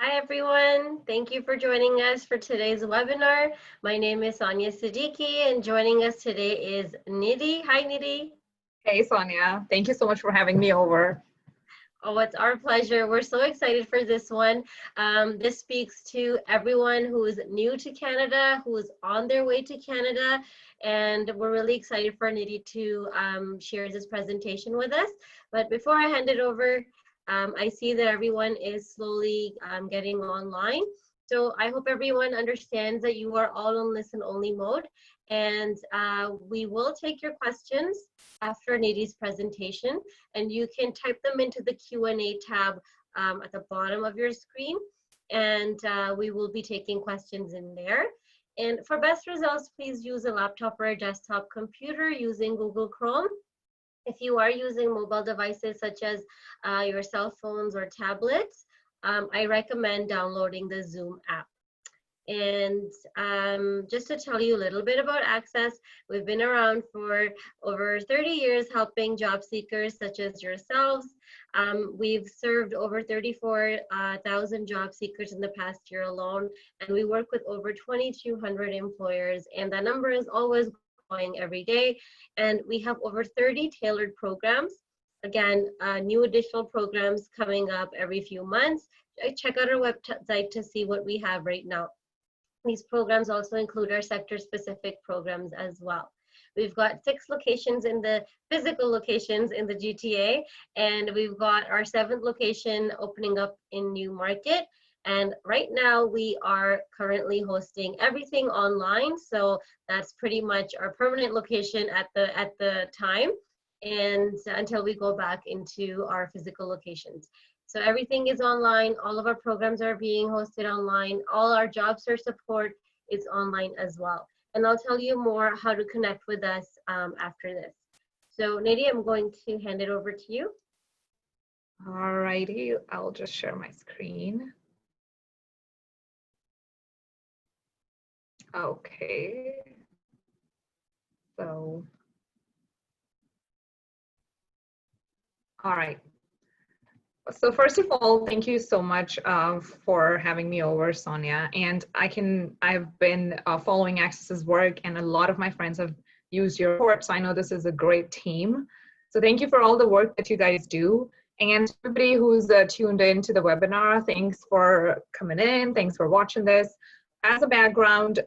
Hi, everyone. Thank you for joining us for today's webinar. My name is Sonia Siddiqui, and joining us today is Nidhi. Hi, Nidhi. Hey, Sonia. Thank you so much for having me over. Oh, it's our pleasure. We're so excited for this one. This speaks to everyone who is new to Canada, who is on their way to Canada, and we're really excited for Nidhi to share this presentation with us. But before I hand it over, I see that everyone is slowly getting online. So I hope everyone understands that you are all on listen-only mode, and we will take your questions after Nidhi's presentation, and you can type them into the Q&A tab at the bottom of your screen, and we will be taking questions in there. And for best results, please use a laptop or a desktop computer using Google Chrome. If you are using mobile devices such as your cell phones or tablets, I recommend downloading the Zoom app. And just to tell you a little bit about ACCES, we've been around for over 30 years helping job seekers such as yourselves. We've served over 34,000 job seekers in the past year alone, and we work with over 2,200 employers, and that number is always growing every day. And we have over 30 tailored programs. Again, new additional programs coming up every few months. Check out our website to see what we have right now. These programs also include our sector-specific programs as well. We've got 6 locations in the physical locations in the GTA, and we've got our 7th location opening up in Newmarket. And right now we are currently hosting everything online, so that's pretty much our permanent location at the time, and until we go back into our physical locations. So everything is online. All of our programs are being hosted online. All our job search support is online as well. And I'll tell you more how to connect with us after this. So Nidhi, I'm going to hand it over to you. All righty, I'll just share my screen. Okay. So, all right. So first of all, thank you so much for having me over, Sonia. And I've been following ACCES's work, and a lot of my friends have used your report, so I know this is a great team. So thank you for all the work that you guys do. And everybody who's tuned in to the webinar, thanks for coming in, thanks for watching this. As a background,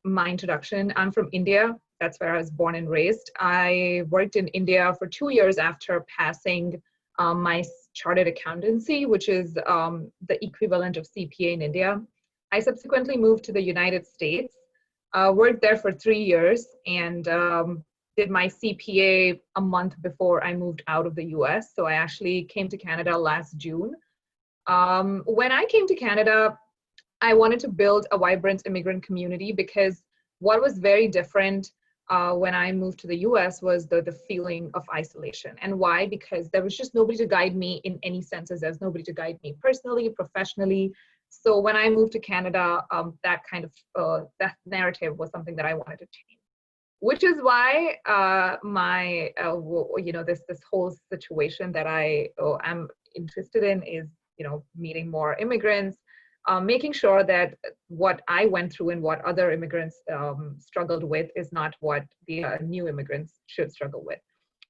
my introduction, I'm from India. That's where I was born and raised. I worked in India for 2 years after passing my chartered accountancy, which is the equivalent of CPA in India. I subsequently moved to the United States, worked there for 3 years, and did my CPA a month before I moved out of the US. So I actually came to Canada last June. When I came to Canada, I wanted to build a vibrant immigrant community, because what was very different when I moved to the US was the feeling of isolation. And why? Because there was just nobody to guide me in any senses. There's nobody to guide me personally, professionally. So when I moved to Canada, that kind of, that narrative was something that I wanted to change. Which is why this whole situation that I am interested in is, meeting more immigrants, making sure that what I went through and what other immigrants struggled with is not what the new immigrants should struggle with.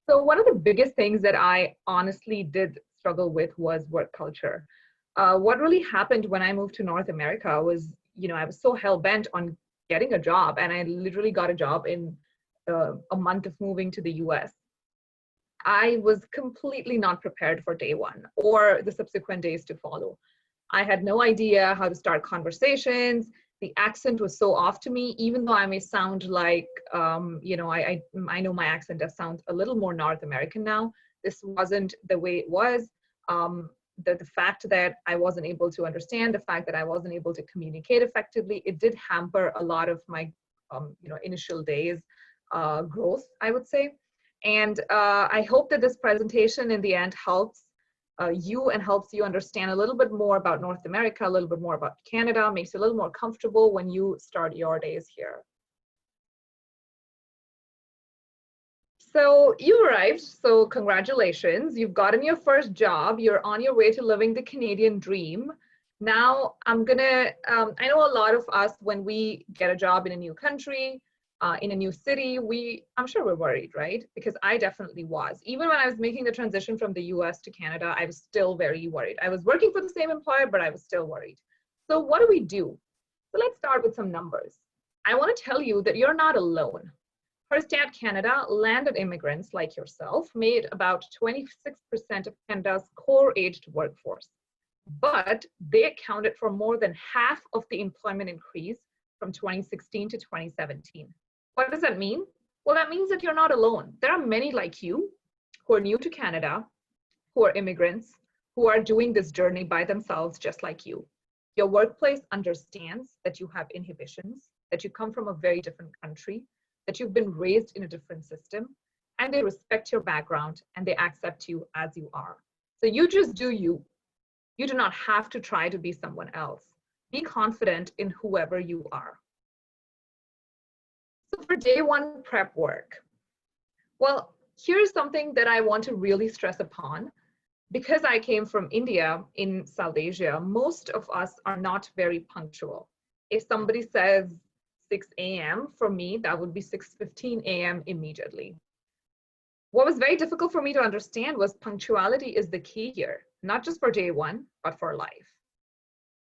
So one of the biggest things that I honestly did struggle with was work culture. What really happened when I moved to North America was, I was so hell-bent on getting a job, and I literally got a job in a month of moving to the US. I was completely not prepared for day one or the subsequent days to follow. I had no idea how to start conversations. The accent was so off to me, even though I may sound like, I know my accent does sound a little more North American now. This wasn't the way it was. The fact that I wasn't able to understand, the fact that I wasn't able to communicate effectively, it did hamper a lot of my, initial days growth, I would say. And I hope that this presentation in the end helps you and helps you understand a little bit more about North America, a little bit more about Canada, makes you a little more comfortable when you start your days here. So you arrived, so congratulations. You've gotten your first job. You're on your way to living the Canadian dream. Now I'm gonna, I know a lot of us, when we get a job in a new country, in a new city, I'm sure we're worried, right? Because I definitely was. Even when I was making the transition from the US to Canada, I was still very worried. I was working for the same employer, but I was still worried. So what do we do? So let's start with some numbers. I want to tell you that you're not alone. Per Stat Canada, landed immigrants like yourself made about 26% of Canada's core-aged workforce, but they accounted for more than half of the employment increase from 2016 to 2017. What does that mean? Well, that means that you're not alone. There are many like you who are new to Canada, who are immigrants, who are doing this journey by themselves just like you. Your workplace understands that you have inhibitions, that you come from a very different country, that you've been raised in a different system, and they respect your background and they accept you as you are. So you just do you. You do not have to try to be someone else. Be confident in whoever you are. So for day one prep work, well, here's something that I want to really stress upon. Because I came from India in South Asia, most of us are not very punctual. If somebody says 6 a.m., for me, that would be 6:15 a.m. immediately. What was very difficult for me to understand was punctuality is the key here, not just for day one, but for life.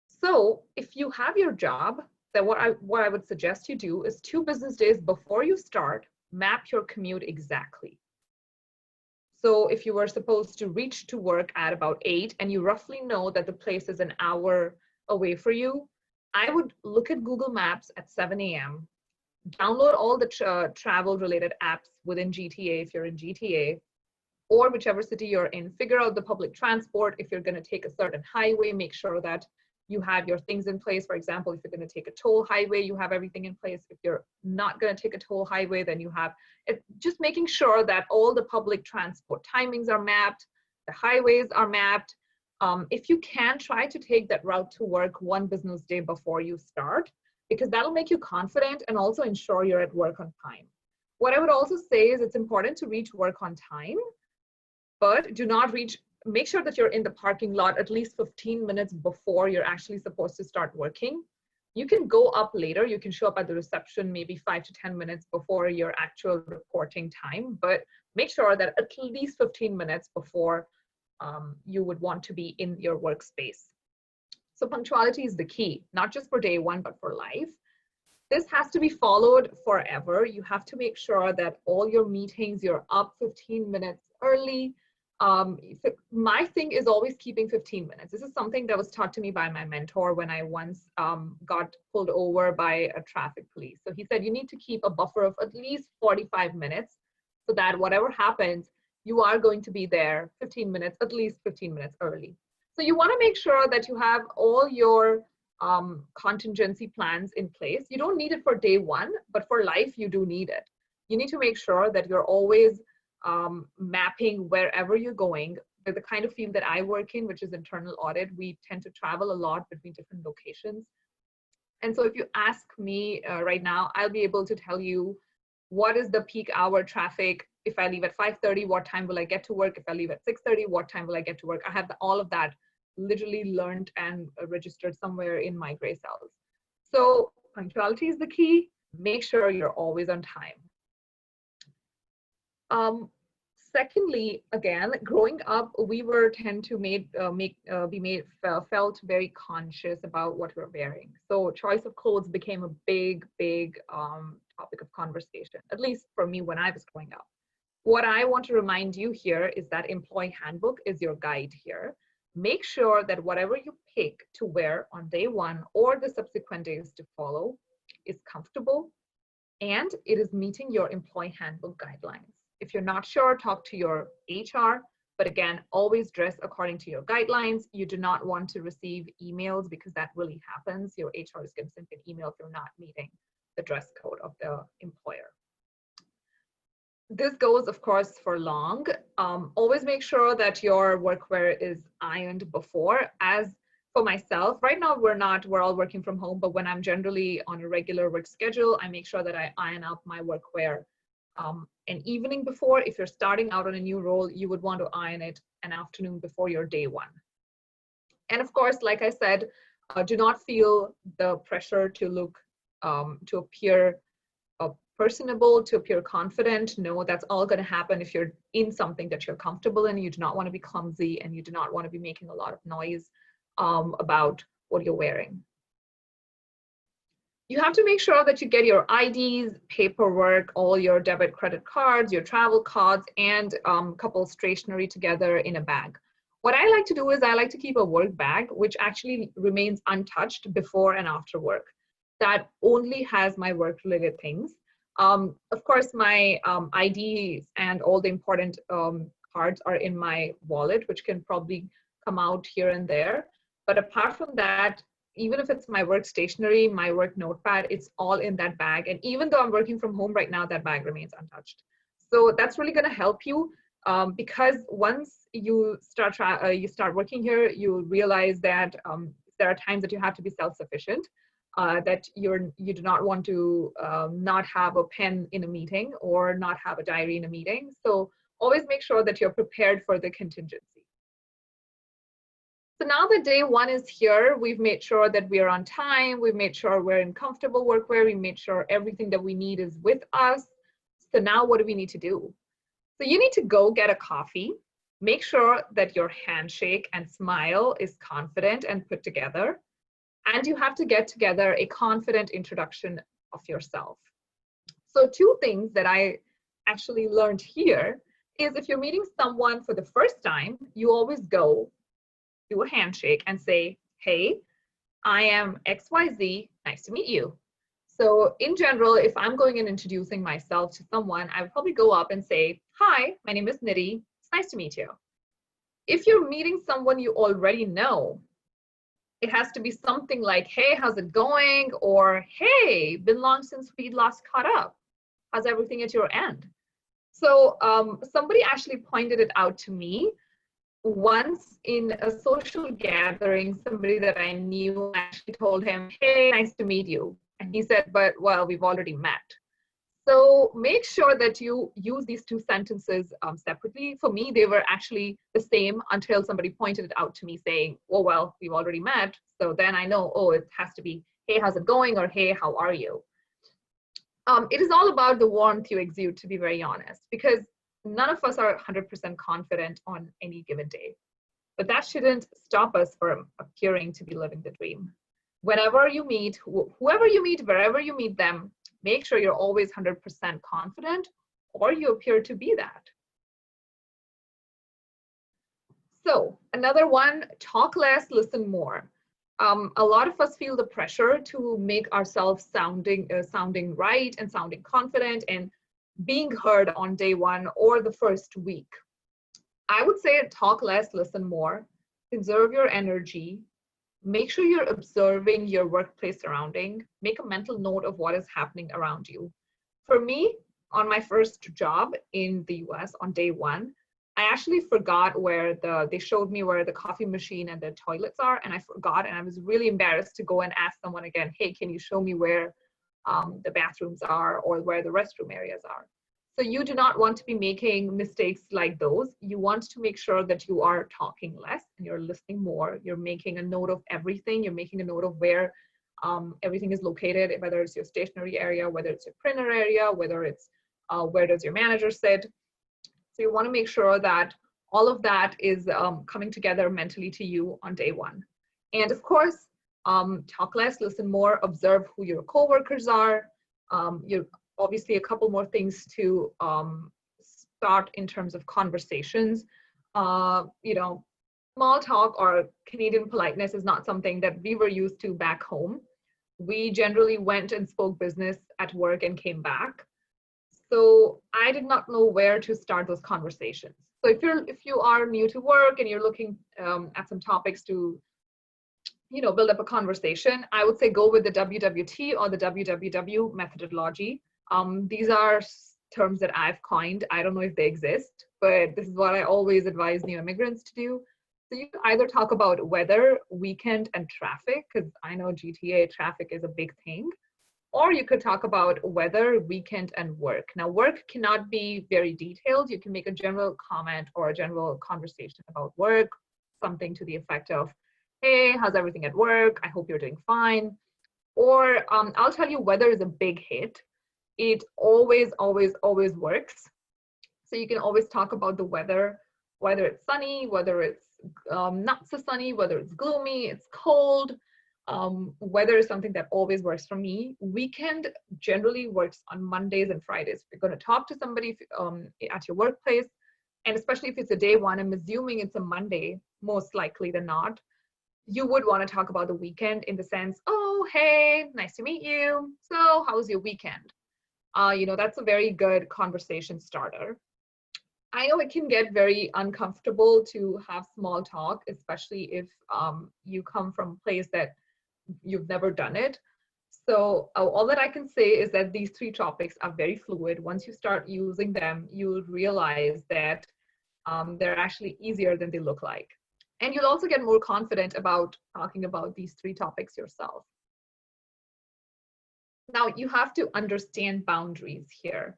So if you have your job, then what I would suggest you do is 2 business days before you start, map your commute exactly. So if you were supposed to reach to work at about 8 and you roughly know that the place is an hour away for you, I would look at Google Maps at 7 a.m., download all the travel related apps within GTA if you're in GTA, or whichever city you're in, figure out the public transport. If you're going to take a certain highway, make sure that you have your things in place. For example, if you're going to take a toll highway, you have everything in place. If you're not going to take a toll highway, then you have it. Just making sure that all the public transport timings are mapped, the highways are mapped. If you can, try to take that route to work 1 business day before you start, because that'll make you confident and also ensure you're at work on time. What I would also say is it's important to reach work on time, but do not make sure that you're in the parking lot at least 15 minutes before you're actually supposed to start working. You can go up later, you can show up at the reception maybe 5 to 10 minutes before your actual reporting time, but make sure that at least 15 minutes before you would want to be in your workspace. So punctuality is the key, not just for day one, but for life. This has to be followed forever. You have to make sure that all your meetings, you're up 15 minutes early. My thing is always keeping 15 minutes. This is something that was taught to me by my mentor when I once got pulled over by a traffic police. So he said, you need to keep a buffer of at least 45 minutes so that whatever happens, you are going to be there 15 minutes, at least 15 minutes early. So you want to make sure that you have all your contingency plans in place. You don't need it for day one, but for life, you do need it. You need to make sure that you're always mapping wherever you're going. The kind of field that I work in, which is internal audit, we tend to travel a lot between different locations. And so if you ask me right now, I'll be able to tell you what is the peak hour traffic. If I leave at 5:30, what time will I get to work? If I leave at 6:30, what time will I get to work? I have all of that literally learned and registered somewhere in my gray cells. So punctuality is the key. Make sure you're always on time. Secondly, again, growing up, we were tend to felt very conscious about what we're wearing. So choice of clothes became a big topic of conversation, at least for me when I was growing up. What I want to remind you here is that employee handbook is your guide here. Make sure that whatever you pick to wear on day one or the subsequent days to follow is comfortable and it is meeting your employee handbook guidelines. If you're not sure, talk to your HR, but again, always dress according to your guidelines. You do not want to receive emails because that really happens. Your HR is going to send an email if you're not meeting the dress code of the employer. This goes, of course, for long. Always make sure that your workwear is ironed before. As for myself, right now we're all working from home, but when I'm generally on a regular work schedule, I make sure that I iron up my workwear an evening before. If you're starting out on a new role, you would want to iron it an afternoon before your day one. And of course, like I said, do not feel the pressure to look, to appear personable, to appear confident. No, that's all going to happen if you're in something that you're comfortable in. You do not want to be clumsy, and you do not want to be making a lot of noise about what you're wearing. You have to make sure that you get your IDs, paperwork, all your debit credit cards, your travel cards, and a couple stationery together in a bag. What I like to do is I like to keep a work bag, which actually remains untouched before and after work. That only has my work-related things. Of course, my IDs and all the important cards are in my wallet, which can probably come out here and there. But apart from that, even if it's my work stationery, my work notepad, it's all in that bag. And even though I'm working from home right now, that bag remains untouched. So that's really going to help you, because once you start working here, you realize that there are times that you have to be self-sufficient, that you do not want to not have a pen in a meeting or not have a diary in a meeting. So always make sure that you're prepared for the contingency. So now that day one is here, we've made sure that we are on time. We've made sure we're in comfortable workwear. We made sure everything that we need is with us. So now what do we need to do? So you need to go get a coffee. Make sure that your handshake and smile is confident and put together. And you have to get together a confident introduction of yourself. So two things that I actually learned here is if you're meeting someone for the first time, you always go do a handshake and say, hey, I am XYZ, nice to meet you. So in general, if I'm going and introducing myself to someone, I would probably go up and say, hi, my name is Nidhi, it's nice to meet you. If you're meeting someone you already know, it has to be something like, hey, how's it going? Or, hey, been long since we last caught up. How's everything at your end? So somebody actually pointed it out to me. Once in a social gathering, somebody that I knew actually told him, hey, nice to meet you. And he said, but well, we've already met. So make sure that you use these two sentences separately. For me, they were actually the same until somebody pointed it out to me saying, oh, well, we've already met. So then I know, oh, it has to be, hey, how's it going? Or hey, how are you? It is all about the warmth you exude, to be very honest, because none of us are 100% confident on any given day. But that shouldn't stop us from appearing to be living the dream. Whenever you meet, whoever you meet, wherever you meet them, make sure you're always 100% confident, or you appear to be that. So another one, talk less, listen more. A lot of us feel the pressure to make ourselves sounding right and sounding confident and being heard on day one or the first week. I would say talk less, listen more, conserve your energy, make sure you're observing your workplace surrounding, make a mental note of what is happening around you. For me, on my first job in the US on day one, I actually forgot where they showed me where the coffee machine and the toilets are, and I forgot, and I was really embarrassed to go and ask someone again, hey, can you show me where the bathrooms are or where the restroom areas are? So you do not want to be making mistakes like those. You want to make sure that you are talking less and you're listening more. You're making a note of everything. You're making a note of where everything is located, whether it's your stationery area, whether it's your printer area, whether it's where does your manager sit. So you want to make sure that all of that is coming together mentally to you on day one. And of course, talk less, listen more, observe who your coworkers are. You're obviously a couple more things to start in terms of conversations. You know, small talk or Canadian politeness is not something that we were used to back home. We generally went and spoke business at work and came back. So I did not know where to start those conversations. So if you are new to work and you're looking at some topics to build up a conversation, I would say go with the WWT or the WWW methodology. These are terms that I've coined. I don't know if they exist, but this is what I always advise new immigrants to do. So you can either talk about weather, weekend, and traffic, because I know GTA traffic is a big thing, or you could talk about weather, weekend, and work. Now, work cannot be very detailed. You can make a general comment or a general conversation about work, something to the effect of, hey, how's everything at work? I hope you're doing fine. Or I'll tell you, weather is a big hit. It always, always, always works. So you can always talk about the weather, whether it's sunny, whether it's not so sunny, whether it's gloomy, it's cold. Weather is something that always works for me. Weekend generally works on Mondays and Fridays. If you're going to talk to somebody at your workplace, and especially if it's a day one, I'm assuming it's a Monday, most likely than not, you would want to talk about the weekend in the sense, oh, hey, nice to meet you. So how was your weekend? That's a very good conversation starter. I know it can get very uncomfortable to have small talk, especially if you come from a place that you've never done it. So all that I can say is that these three topics are very fluid. Once you start using them, you'll realize that they're actually easier than they look like. And you'll also get more confident about talking about these three topics yourself. Now, you have to understand boundaries here.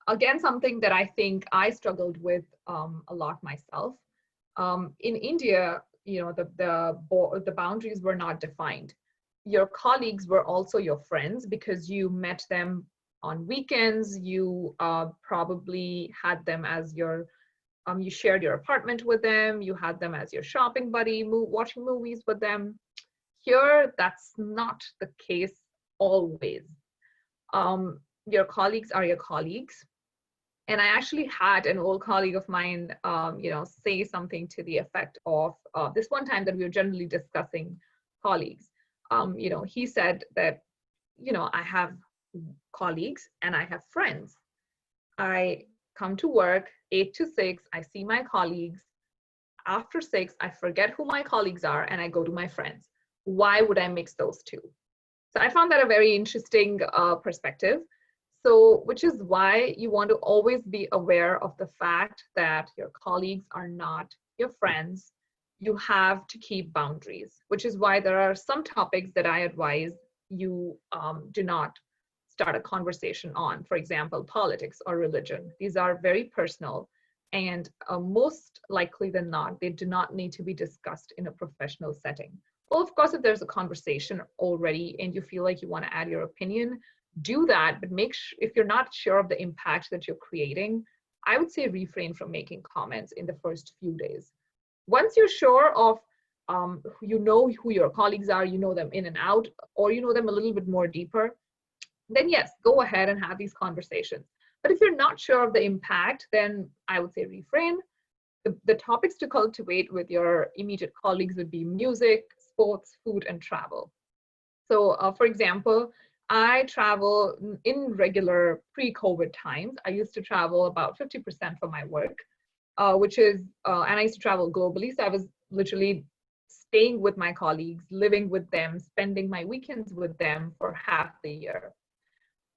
Again, something that I think I struggled with a lot myself. In India, the boundaries were not defined. Your colleagues were also your friends because you met them on weekends. You probably had them as your, you shared your apartment with them. You had them as your shopping buddy, watching movies with them. Here, that's not the case always. Your colleagues are your colleagues. And I actually had an old colleague of mine, say something to the effect of this one time that we were generally discussing colleagues. He said that, I have colleagues and I have friends. I come to work 8 to 6, I see my colleagues. After 6, I forget who my colleagues are and I go to my friends. Why would I mix those two? So I found that a very interesting perspective. So, which is why you want to always be aware of the fact that your colleagues are not your friends. You have to keep boundaries, which is why there are some topics that I advise you do not start a conversation on. For example, politics or religion. These are very personal, and most likely than not, they do not need to be discussed in a professional setting. Well, of course, if there's a conversation already and you feel like you want to add your opinion, do that, but if you're not sure of the impact that you're creating, I would say refrain from making comments in the first few days. Once you're sure of, you know who your colleagues are, you know them in and out, or you know them a little bit more deeper, then yes, go ahead and have these conversations. But if you're not sure of the impact, then I would say refrain. The topics to cultivate with your immediate colleagues would be music, sports, food, and travel. So for example, I travel in regular pre-COVID times. I used to travel about 50% for my work, and I used to travel globally. So I was literally staying with my colleagues, living with them, spending my weekends with them for half the year.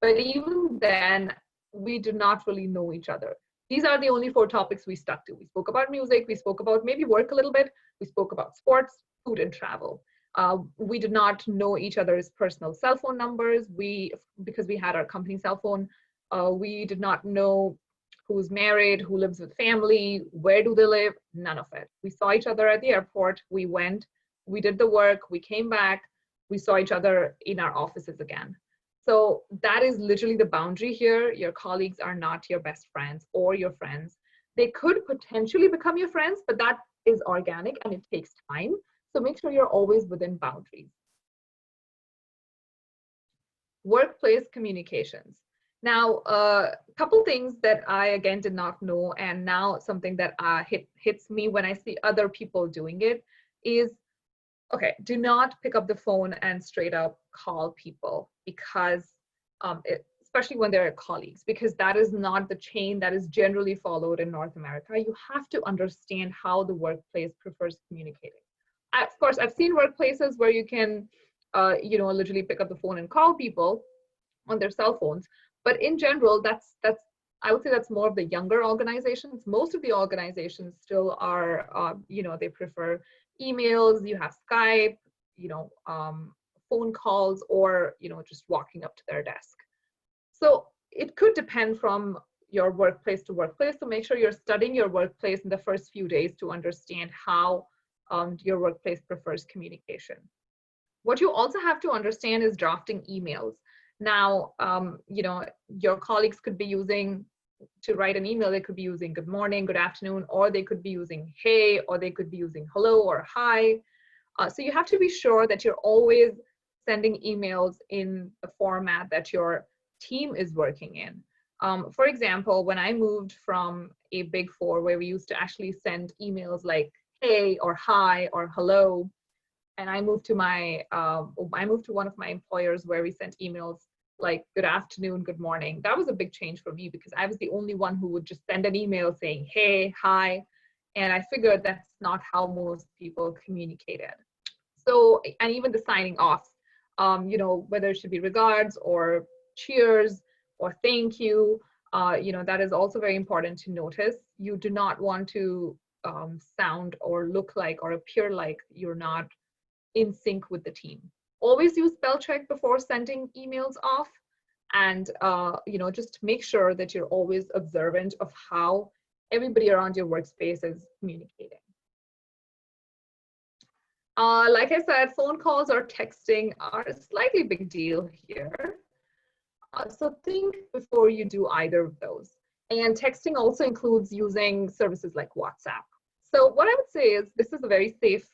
But even then, we did not really know each other. These are the only 4 topics we stuck to. We spoke about music, we spoke about maybe work a little bit, we spoke about sports, food, and travel. We did not know each other's personal cell phone numbers. Because we had our company cell phone, we did not know who's married, who lives with family, where do they live, none of it. We saw each other at the airport, we went, we did the work, we came back, we saw each other in our offices again. So that is literally the boundary here. Your colleagues are not your best friends or your friends. They could potentially become your friends, but that is organic and it takes time. So make sure you're always within boundaries. Workplace communications. Now, a couple things that I, again, did not know, and now something that hits me when I see other people doing it is, okay, do not pick up the phone and straight up call people because, especially when they're colleagues, because that is not the chain that is generally followed in North America. You have to understand how the workplace prefers communicating. Of course, I've seen workplaces where you can, literally pick up the phone and call people on their cell phones. But in general, I would say that's more of the younger organizations. Most of the organizations still are, they prefer emails, you have Skype, phone calls, or, just walking up to their desk. So it could depend from your workplace to workplace. So make sure you're studying your workplace in the first few days to understand how your workplace prefers communication. What you also have to understand is drafting emails. Now, your colleagues could be using, to write an email, they could be using good morning, good afternoon, or they could be using hey, or they could be using hello or hi. So you have to be sure that you're always sending emails in the format that your team is working in. For example, when I moved from a big four where we used to actually send emails like hey or hi or hello, and I moved to one of my employers where we sent emails like good afternoon, good morning. That was a big change for me because I was the only one who would just send an email saying hey, hi, and I figured that's not how most people communicated. So, and even the signing off, whether it should be regards or cheers or thank you, that is also very important to notice. You do not want to sound or look like or appear like you're not in sync with the team. Always use spell check before sending emails off, and just make sure that you're always observant of how everybody around your workspace is communicating. Like I said, phone calls or texting are a slightly big deal here. So think before you do either of those. And texting also includes using services like WhatsApp. So what I would say is this is a very safe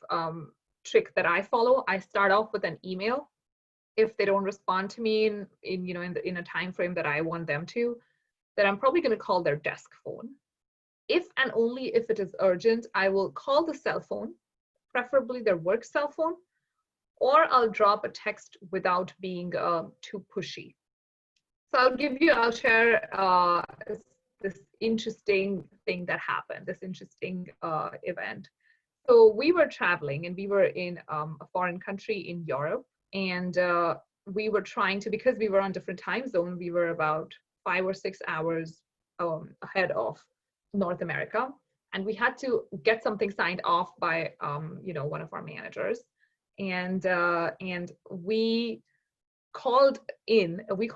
trick that I follow. I start off with an email. If they don't respond to me in a time frame that I want them to, then I'm probably going to call their desk phone. If and only if it is urgent, I will call the cell phone, preferably their work cell phone, or I'll drop a text without being too pushy. So I'll share this interesting thing that happened, this interesting event. So we were traveling and we were in a foreign country in Europe, and we were trying to, because we were on different time zones, we were about 5 or 6 hours ahead of North America, and we had to get something signed off by one of our managers, and we called him. We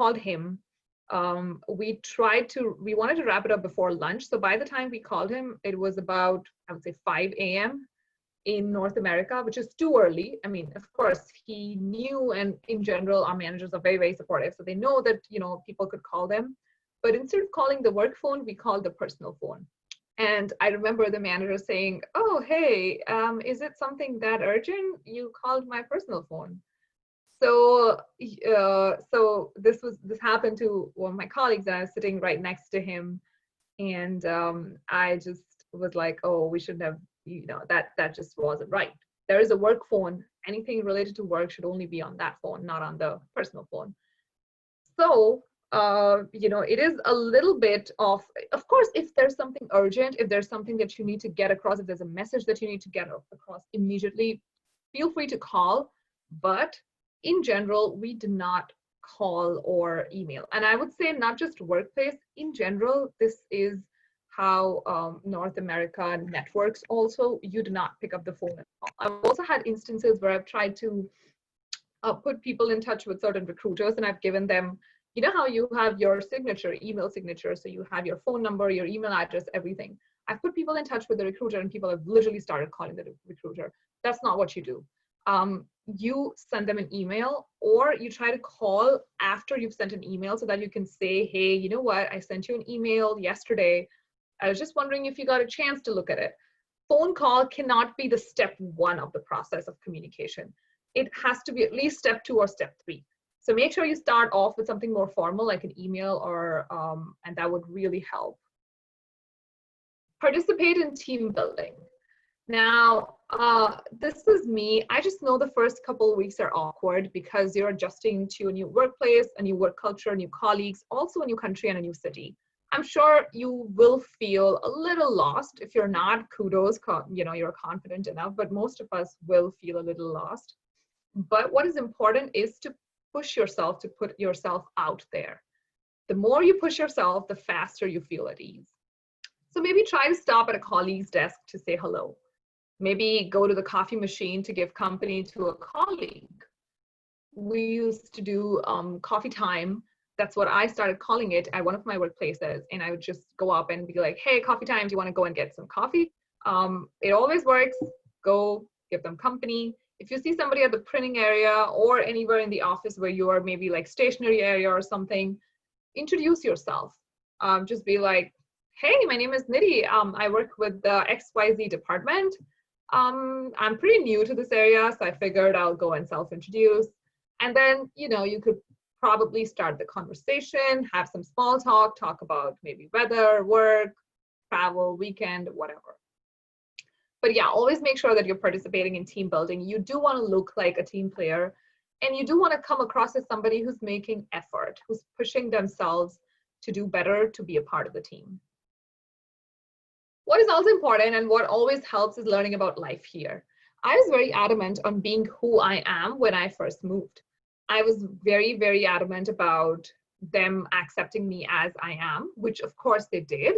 wanted to wrap it up before lunch, so by the time we called him, it was about, I would say, 5 a.m. in North America, which is too early. I mean, of course, he knew, and in general, our managers are very, very supportive, so they know that people could call them. But instead of calling the work phone, we called the personal phone. And I remember the manager saying, "Oh, hey, is it something that urgent? You called my personal phone." So, this happened to one of my colleagues, and I was sitting right next to him, and I just was like, "Oh, we shouldn't have, that just wasn't right. There is a work phone. Anything related to work should only be on that phone, not on the personal phone." So, it is a little bit of course, if there's something urgent, if there's something that you need to get across, if there's a message that you need to get across immediately, feel free to call. But in general, we do not call or email. And I would say not just workplace, in general, this is how North America networks also. You do not pick up the phone at all. I've also had instances where I've tried to put people in touch with certain recruiters, and I've given them, how you have your signature, email signature, so you have your phone number, your email address, everything. I've put people in touch with the recruiter, and people have literally started calling the recruiter. That's not what you do. You send them an email, or you try to call after you've sent an email so that you can say, "Hey, you know what? I sent you an email yesterday. I was just wondering if you got a chance to look at it." Phone call cannot be the step one of the process of communication. It has to be at least step 2 or step 3. So make sure you start off with something more formal like an email, or and that would really help. Participate in team building. Now, this is me. I just know the first couple of weeks are awkward because you're adjusting to a new workplace, a new work culture, new colleagues, also a new country and a new city. I'm sure you will feel a little lost. If you're not, kudos, you're confident enough, but most of us will feel a little lost. But what is important is to push yourself, to put yourself out there. The more you push yourself, the faster you feel at ease. So maybe try to stop at a colleague's desk to say hello. Maybe go to the coffee machine to give company to a colleague. We used to do coffee time. That's what I started calling it at one of my workplaces. And I would just go up and be like, "Hey, coffee time, do you want to go and get some coffee?" It always works. go give them company. If you see somebody at the printing area or anywhere in the office where you are, maybe like stationery area or something, introduce yourself. Just be like, hey, my name is Nidhi. I work with the XYZ department. I'm pretty new to this area, so I figured I'll go and self-introduce. And then, you could probably start the conversation, have some small talk, talk about maybe weather, work, travel, weekend, whatever. But yeah, always make sure that you're participating in team building. You do want to look like a team player, and you do want to come across as somebody who's making effort, who's pushing themselves to do better, to be a part of the team. What is also important and what always helps is learning about life here. I was very adamant on being who I am when I first moved. I was very, very adamant about them accepting me as I am, which of course they did.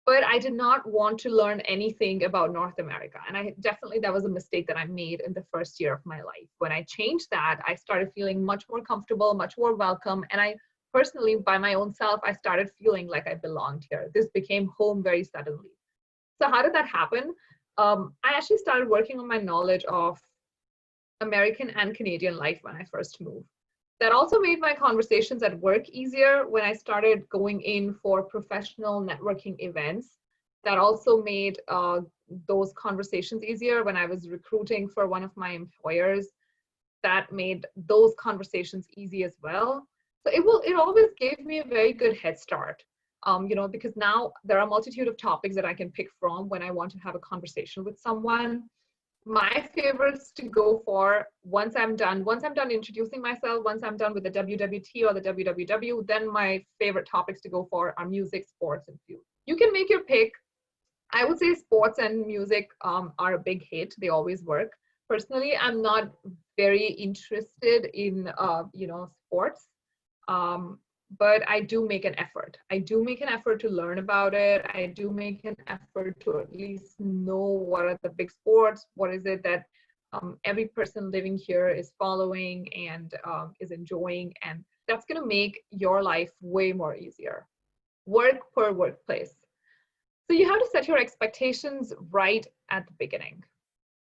But I did not want to learn anything about North America. And that was a mistake that I made in the first year of my life. When I changed that, I started feeling much more comfortable, much more welcome. And I personally, by my own self, I started feeling like I belonged here. This became home very suddenly. So how did that happen? I actually started working on my knowledge of American and Canadian life when I first moved. That also made my conversations at work easier when I started going in for professional networking events. That also made those conversations easier when I was recruiting for one of my employers. That made those conversations easy as well. So it always gave me a very good head start, because now there are a multitude of topics that I can pick from when I want to have a conversation with someone. My favorites to go for, once I'm done introducing myself, once I'm done with the WWT or the WWW, then my favorite topics to go for are music, sports, and food. You can make your pick. I would say sports and music are a big hit. They always work. Personally, I'm not very interested in sports, but I do make an effort. I do make an effort to learn about it. I do make an effort to at least know what are the big sports, what is it that every person living here is following and is enjoying, and that's going to make your life way more easier. Work per workplace. So you have to set your expectations right at the beginning.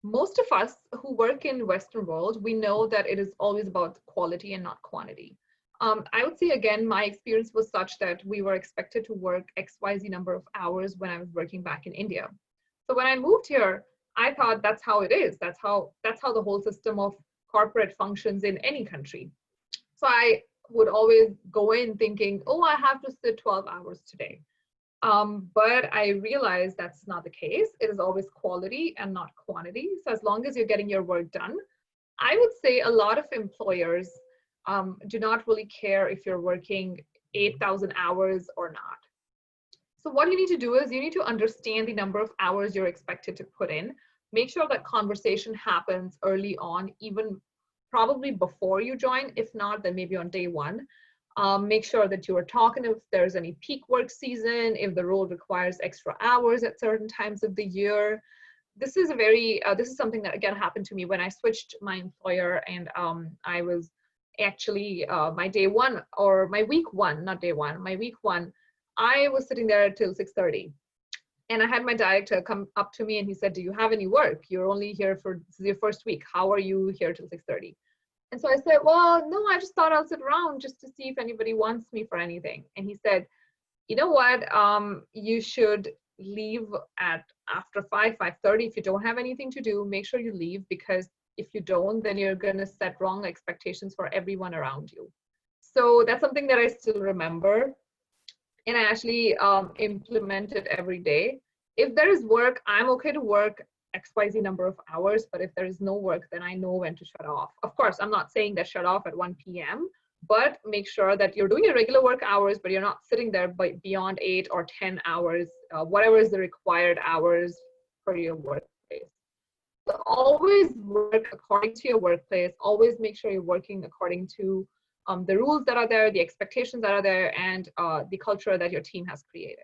Most of us who work in Western world, we know that it is always about quality and not quantity. I would say, again, my experience was such that we were expected to work XYZ number of hours when I was working back in India. So when I moved here, I thought that's how it is. That's how the whole system of corporate functions in any country. So I would always go in thinking, oh, I have to sit 12 hours today. But I realized that's not the case. It is always quality and not quantity. So as long as you're getting your work done, I would say a lot of employers do not really care if you're working 8,000 hours or not. So what you need to do is you need to understand the number of hours you're expected to put in. Make sure that conversation happens early on, even probably before you join. If not, then maybe on day one. Make sure that you are talking if there's any peak work season, if the role requires extra hours at certain times of the year. This is something that again happened to me when I switched my employer, and I was actually my day one, or my week one, not day one, my week one, I was sitting there till 6:30. And I had my director come up to me and he said, do you have any work? You're only here this is your first week. How are you here till 6:30? And so I said, well, no, I just thought I'll sit around just to see if anybody wants me for anything. And he said, you know what, you should leave after 5:30. If you don't have anything to do, make sure you leave, because if you don't, then you're going to set wrong expectations for everyone around you. So that's something that I still remember. And I actually implement it every day. If there is work, I'm okay to work XYZ number of hours, but if there is no work, then I know when to shut off. Of course, I'm not saying that shut off at 1 p.m., but make sure that you're doing your regular work hours, but you're not sitting there beyond 8 or 10 hours, whatever is the required hours for your workplace. So always work according to your workplace. Always make sure you're working according to the rules that are there, the expectations that are there, and the culture that your team has created.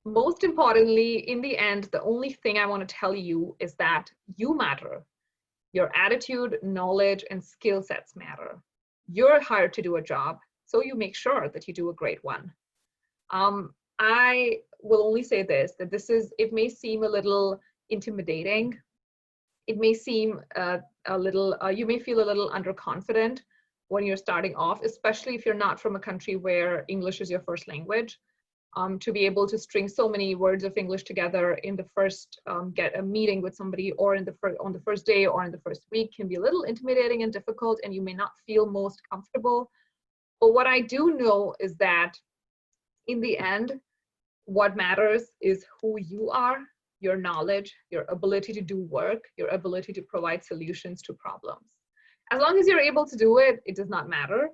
Most importantly, in the end, the only thing I want to tell you is that you matter. Your attitude, knowledge, and skill sets matter. You're hired to do a job, so you make sure that you do a great one. I will only say this, that it may seem a little intimidating, it may seem a little, you may feel a little underconfident when you're starting off, especially if you're not from a country where English is your first language. To be able to string so many words of English together in the first, get a meeting with somebody, or on the first day or in the first week, can be a little intimidating and difficult, and you may not feel most comfortable. But what I do know is that in the end, what matters is who you are, your knowledge, your ability to do work, your ability to provide solutions to problems. As long as you're able to do it, it does not matter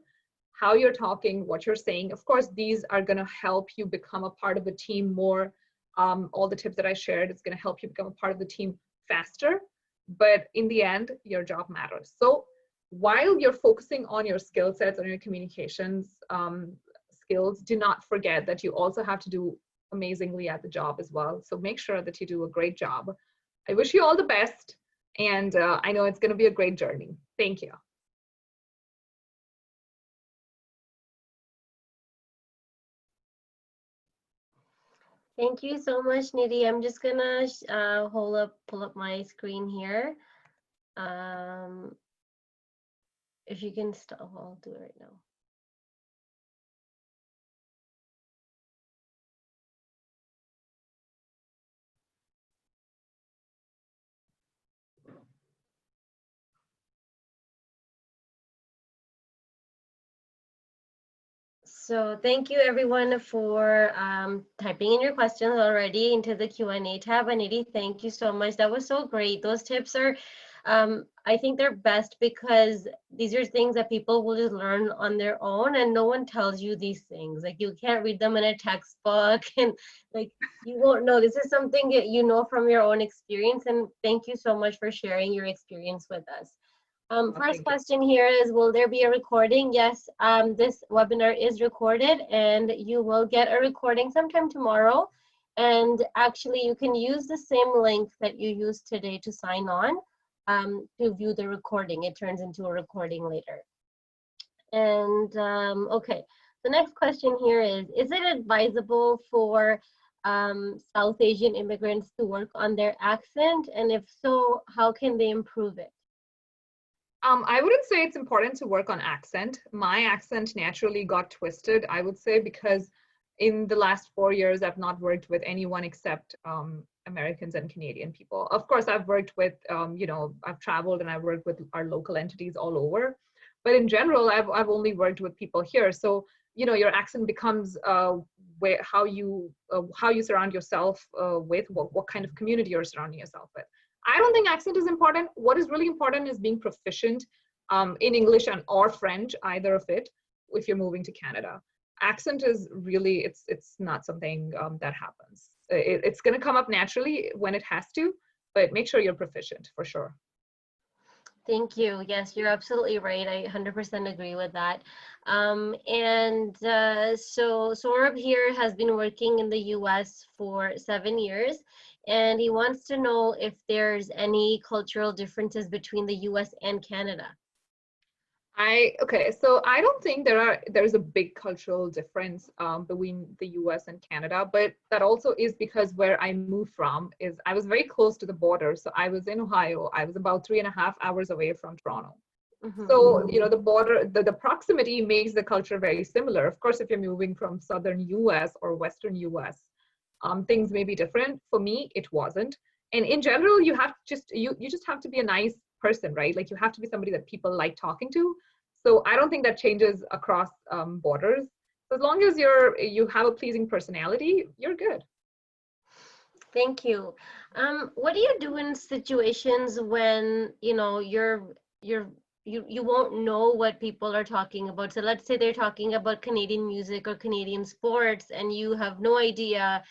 how you're talking, what you're saying. Of course, these are going to help you become a part of the team more. All the tips that I shared, it's going to help you become a part of the team faster. But in the end, your job matters. So while you're focusing on your skill sets, on your communications skills, do not forget that you also have to do amazingly at the job as well. So make sure that you do a great job. I wish you all the best. And I know it's going to be a great journey. Thank you. Thank you so much, Nidhi. I'm just gonna pull up my screen here. If you can stop, I'll do it right now. So thank you everyone for typing in your questions already into the Q&A tab. Aniti, thank you so much. That was so great. Those tips are, I think they're best because these are things that people will just learn on their own, and no one tells you these things. Like, you can't read them in a textbook, and like, you won't know. This is something that you know from your own experience, and thank you so much for sharing your experience with us. First question here is, will there be a recording? Yes, this webinar is recorded, and you will get a recording sometime tomorrow. And actually, you can use the same link that you used today to sign on to view the recording. It turns into a recording later. And okay, the next question here is it advisable for South Asian immigrants to work on their accent? And if so, how can they improve it? I wouldn't say it's important to work on accent. My accent naturally got twisted, I would say, because in the last 4 years, I've not worked with anyone except Americans and Canadian people. Of course, I've worked with, you know, I've traveled and I've worked with our local entities all over. But in general, I've only worked with people here. So, you know, your accent becomes how you surround yourself with, what kind of community you're surrounding yourself with. I don't think accent is important. What is really important is being proficient in English and or French, either of it, if you're moving to Canada. Accent is really, it's not something that happens. It's going to come up naturally when it has to, but make sure you're proficient for sure. Thank you. Yes, you're absolutely right. I 100% agree with that. So Saurabh here has been working in the US for 7 years, and he wants to know if there's any cultural differences between the US and Canada. Okay, so I don't think there's a big cultural difference between the US and Canada, but that also is because where I moved from is I was very close to the border. So I was in Ohio. I was about 3.5 hours away from Toronto. Mm-hmm. So, you know, the border, the proximity makes the culture very similar. Of course, if you're moving from southern US or western US, things may be different. For me, it wasn't. And in general, you just have to be a nice person, right? Like, you have to be somebody that people like talking to. So I don't think that changes across borders. So as long as you have a pleasing personality, you're good. Thank you. What do you do in situations when, you know, you won't know what people are talking about? So let's say they're talking about Canadian music or Canadian sports, and you have no idea,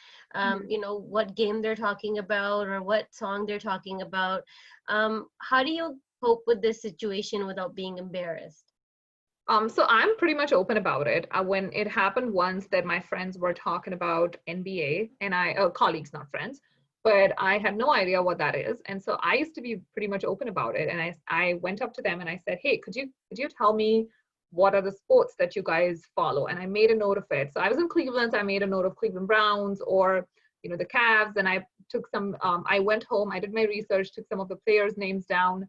you know, what game they're talking about or what song they're talking about. How do you cope with this situation without being embarrassed? So I'm pretty much open about it. When it happened once that my friends were talking about NBA, and colleagues, not friends, but I had no idea what that is. And so I used to be pretty much open about it. And I went up to them and I said, hey, could you tell me what are the sports that you guys follow? And I made a note of it. So I was in Cleveland, so I made a note of Cleveland Browns or, you know, the Cavs, and I took some, I went home, I did my research, took some of the players' names down.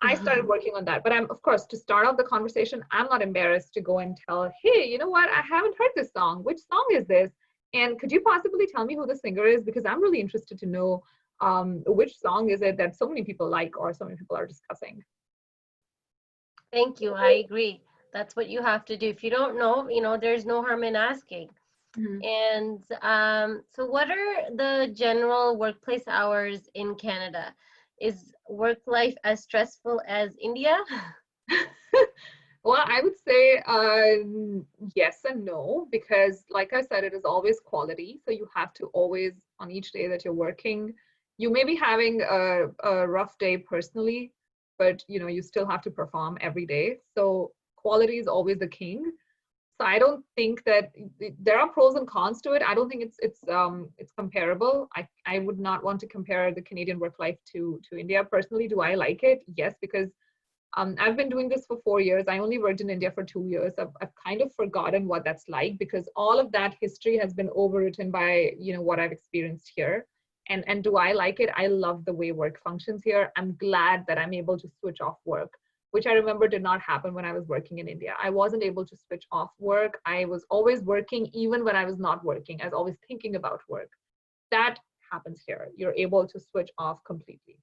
I started working on that. But I'm, of course, to start off the conversation, I'm not embarrassed to go and tell, hey, you know what? I haven't heard this song. Which song is this? And could you possibly tell me who the singer is? Because I'm really interested to know which song is it that so many people like or so many people are discussing. Thank you. I agree. That's what you have to do. If you don't know, there's no harm in asking. Mhm. And so what are the general workplace hours in Canada? Is work life as stressful as India? Well, I would say yes and no, because like I said, it is always quality. So you have to always, on each day that you're working, you may be having a rough day personally, but you still have to perform every day. So quality is always the king. So I don't think that there are pros and cons to it. I don't think it's comparable. I would not want to compare the Canadian work life to India. Personally, do I like it? Yes, because I've been doing this for 4 years. I only worked in India for 2 years. I've kind of forgotten what that's like because all of that history has been overwritten by what I've experienced here. And do I like it? I love the way work functions here. I'm glad that I'm able to switch off work, which I remember did not happen when I was working in India. I wasn't able to switch off work. I was always working even when I was not working. I was always thinking about work. That happens here. You're able to switch off completely.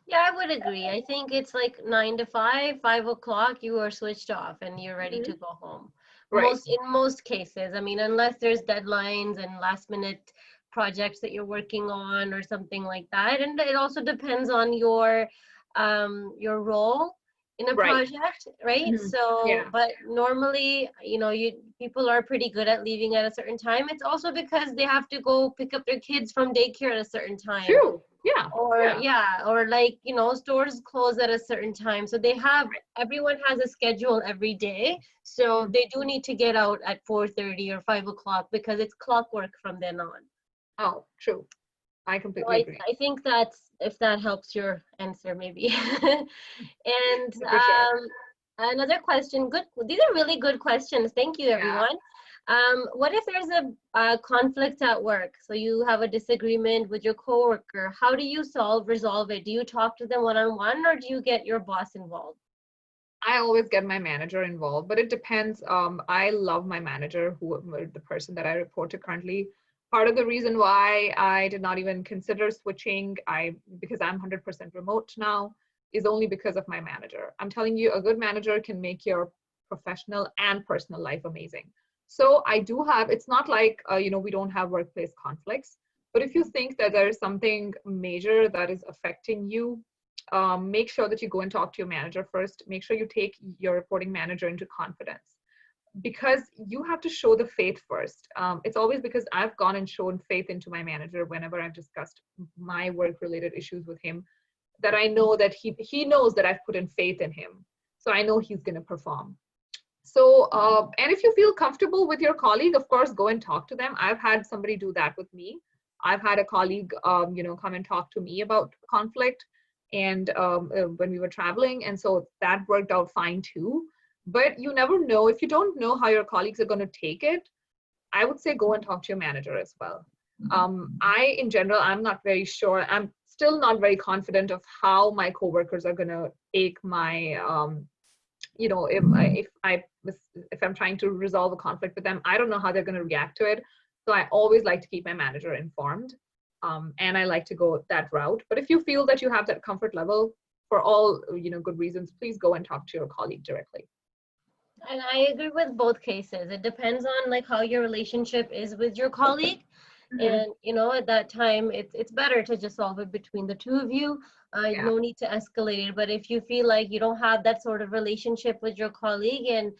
Yeah, I would agree. I think it's like 9 to 5, 5 o'clock, you are switched off and you're ready to Mhm. go home. Right, In most cases, I mean, unless there's deadlines and last minute projects that you're working on or something like that. And it also depends on your role in a right. project, right? Mhm. So, Yeah, but normally, people are pretty good at leaving at a certain time. It's also because they have to go pick up their kids from daycare at a certain time, true. Yeah, or yeah. yeah, or like stores close at a certain time, so everyone has a schedule every day, so Mhm. they do need to get out at 4:30 or 5 o'clock because it's clockwork from then on. Oh, true. I So completely i agree. i think that's, if that helps your answer, maybe. And For sure. another question, good, these are really good questions, thank you Yeah. everyone. What if there's a conflict at work? So you have a disagreement with your coworker. How do you resolve it? Do you talk to them one-on-one or do you get your boss involved? I always get my manager involved, but it depends. I love my manager, the person that I report to currently. Part of the reason why I did not even consider switching, because I'm 100% remote now, is only because of my manager. I'm telling you, a good manager can make your professional and personal life amazing. So I do have. It's not like we don't have workplace conflicts, but if you think that there is something major that is affecting you, make sure that you go and talk to your manager first. Make sure you take your reporting manager into confidence because you have to show the faith first. It's always because I've gone and shown faith into my manager whenever I've discussed my work related issues with him, that I know that he knows that I've put in faith in him. So I know he's going to perform. So, and if you feel comfortable with your colleague, of course, go and talk to them. I've had somebody do that with me. I've had a colleague, come and talk to me about conflict, and when we were traveling, and so that worked out fine too. But you never know if you don't know how your colleagues are going to take it. I would say go and talk to your manager as well. In general, I'm not very sure. I'm still not very confident of how my coworkers are going to take my if I'm trying to resolve a conflict with them, I don't know how they're going to react to it. So I always like to keep my manager informed, and I like to go that route. But if you feel that you have that comfort level for all good reasons, please go and talk to your colleague directly. And I agree with both cases. It depends on like how your relationship is with your colleague. Mhm. And at that time, it's better to just solve it between the two of you. Yeah, No need to escalate it. But if you feel like you don't have that sort of relationship with your colleague, and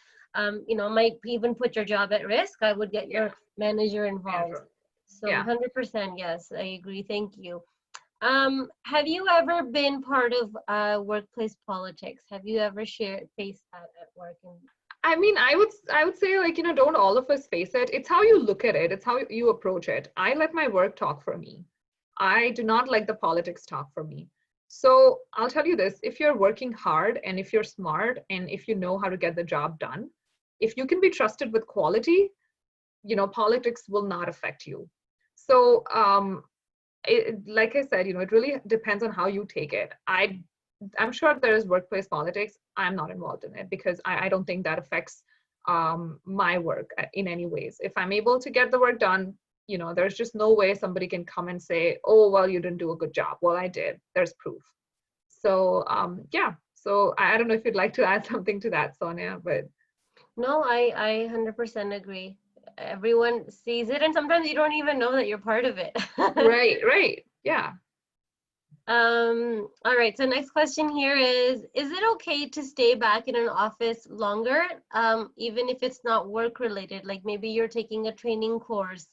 might even put your job at risk, I would get yeah, your manager involved. manager. So Yeah. 100% yes, I agree. Thank you. Have you ever been part of workplace politics? Have you ever faced that at work? And I mean, I would say, like, don't all of us face it. It's how you look at it. It's how you approach it. I let my work talk for me. I do not like the politics talk for me. So I'll tell you this, if you're working hard and if you're smart and if you know how to get the job done, if you can be trusted with quality, politics will not affect you. So like I said, it really depends on how you take it. I'm sure there is workplace politics. I'm not involved in it because I don't think that affects my work in any ways. If I'm able to get the work done, there's just no way somebody can come and say, oh, well, you didn't do a good job. Well, I did. There's proof. So yeah. So I don't know if you'd like to add something to that, Sonia, but. No, I 100% agree. Everyone sees it, and sometimes you don't even know that you're part of it. Right. Yeah. All right, so next question here is it okay to stay back in an office longer, even if it's not work related? Like maybe you're taking a training course,